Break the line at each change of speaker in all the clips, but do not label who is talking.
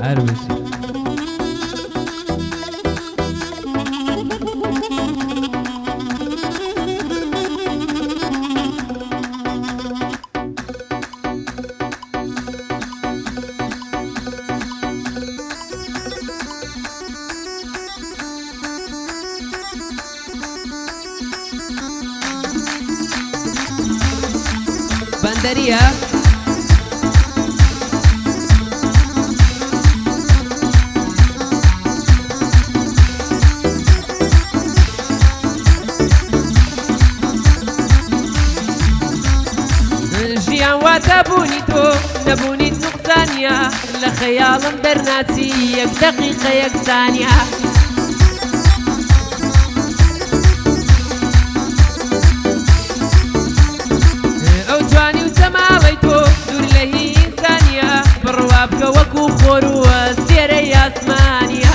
عروسي بندرية جيان واتبوني تو نبوني نقصانية لخيال درناتي يك دقيقة يك ثانية بروابك وكو خورو سيري اسمانيا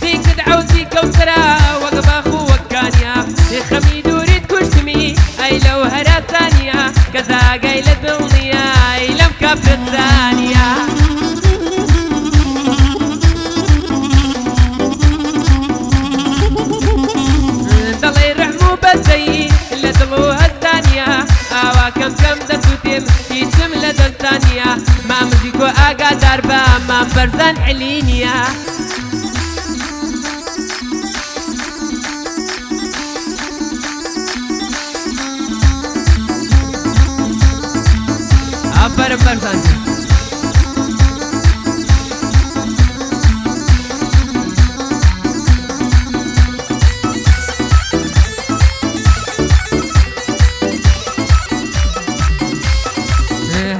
فيك دعوتي كوثرة وقبا خوك كانيا خمي دوري تكشتمي اي لو هرا ثانية كذا قايلة ظلنيا اي لم كافر الثانية ضلي رحمو بزي اللي دلوها الثانية اوا كم دكتم يتم لدى الثانية ما مزيكو اقا داربا ما برزان علينيا ابر برزان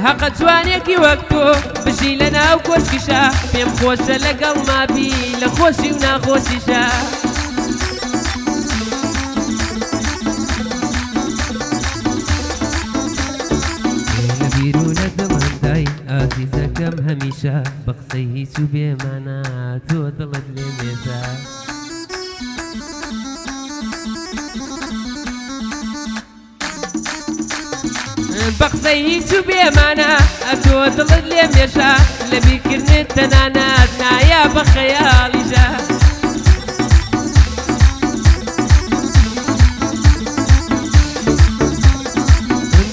حق جوانێکی وەک تۆ بژی لە ناو کۆشکیشە پێم خۆشە لەگەڵ مابی لە خۆشی و ناخۆشیشە لە بیر و لە دڵەندای ئازیزەکەم هەمیشە بە قسەی هیچ و بێمانە تۆ دڵت لێ مێزە بەقسەی هیچ و بێمانە ئەتۆ دڵت لێ مێشە لە بیرکردنت تەنانەت نایا بە خەیاڵیشە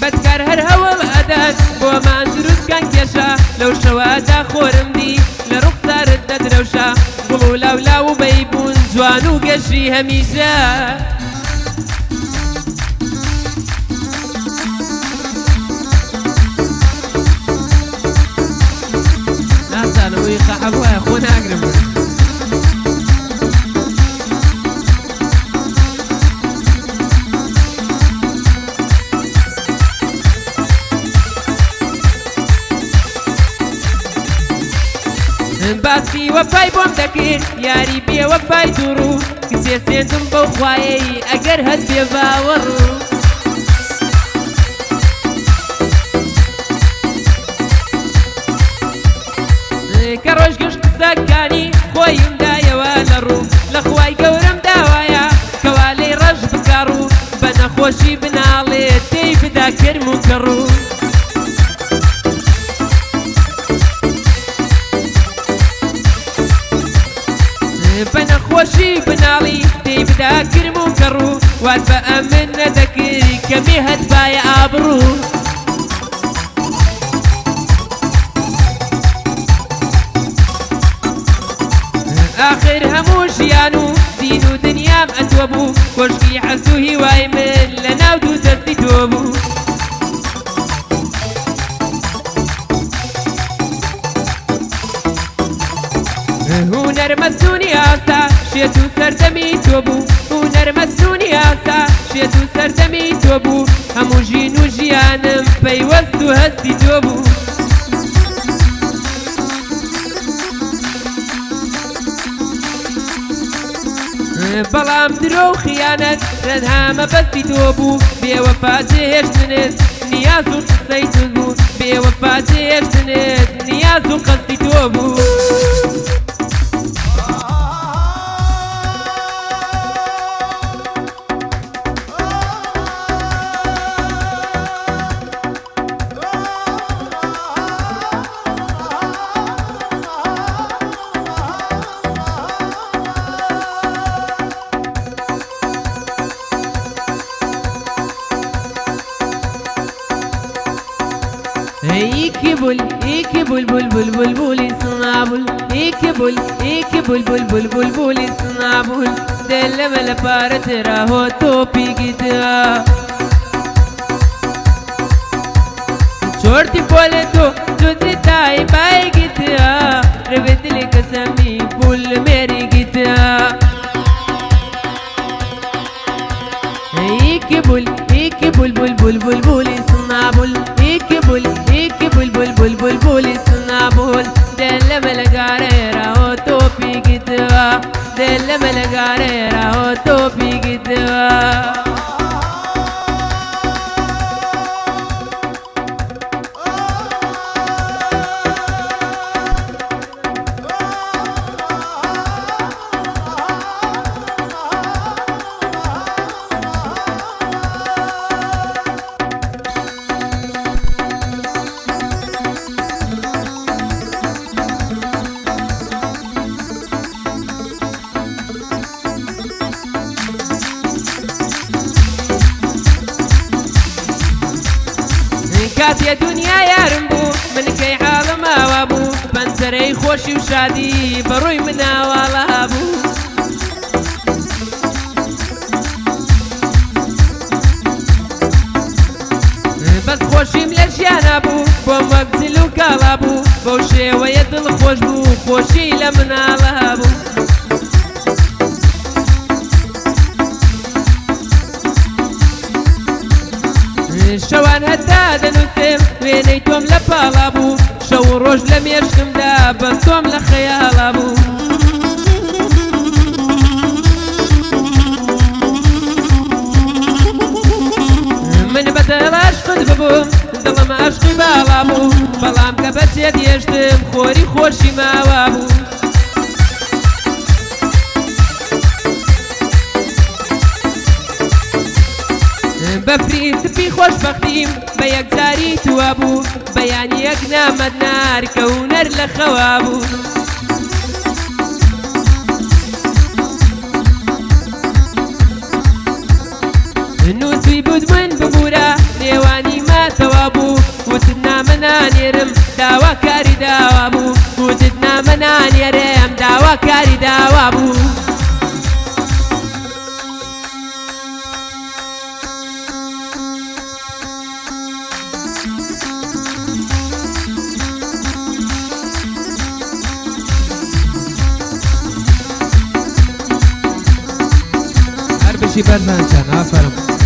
بەدکار هەر هەوڵ ئەدەن بۆمان دروستکان کێشە لەو شەوەدا خۆرم دی لە ڕوخسارت دەدرەوشە گوڵ و لاولاو و بەیبوون جوان و گەشی هەمیشە ويقع أبويا أخونا أقرب باسی وەفای بۆم دەکرد یاری بێ وەفای دوڕوو کسێ سێندم بەو خوایەی ئەگەر هەت بێ باوەڕ کە ڕۆژگەشت قسەکانی خۆیم دایەوە لە ڕوو لە خوای گەورەم داوایە کەوا لێی ڕەش بکەڕوو بە نەخۆشی بناڵێ تێی بدا کرم و کەڕوو بە نەخۆشی بناڵی تێی بدا کرم و کەڕوو وات بە ئەمن نەدەکری کەمی هەتبایە ئابڕوو آخر همو ژیان و دین و دنیام ئەتۆ بوو کۆشکی حەز و هیوای من لە ناو دوو دەستی تۆ بوو هونەر مەسنونی ئاسا شێت و سەردەمی تۆ بوو هونەر مەسنونی ئاسا شێت و سەردەمی تۆ بوو هەموو ژین و ژیانم پەیوەست و هەستی تۆ بوو بەڵام درۆ و خیانەت تەنها مەبەستی تۆ بوو بێوەفا جێهێشتنت نیاز و قسەی تۆ بوو بێوەفا جێهێشتنت نیاز و قەستی تۆ بوو بول بول بول بول بول بول صنابل بول بول بول بول بول صنابل دل مل پارت راهو توپی گیتا छोड़ती बोले तो तुझे ताई बाई गीता रवितली कसमी पुल मेरी गीता एक bull bull bull bull bull सुना बुल एक बुल बुल बुल बुल सुना बुल दिल में लगा रहो तो पी गीता दिल में लगा रहो तो पी गीता كاتيا دنيا يا رمبو من كي عالم وابو بنسري خوشي وشادي بروي منا ولا ابو بس خوشي ملجيان ابو بومك زلو كالابو بوشي ويد الخوش بو خوشي لمنا لابو شوان هدا دنوتم وينيتم لبالابو شو روج لم يشتم دا بنتم لخيال ابو من بدل عشق ببو ظلم عشقي بالابو بلام قبت يد يشتم خوري خوشي ما وابو بفريت في خوش بختيم بيك زاري توابو بياني يقنا مدنار كونر لخوابو نوسي بود من ببورا نيواني ما توابو وتدنا منان يرم داوا كاري داوابو وتدنا منان يرم داوا كاري داوابو
بشي برمان كان آفرم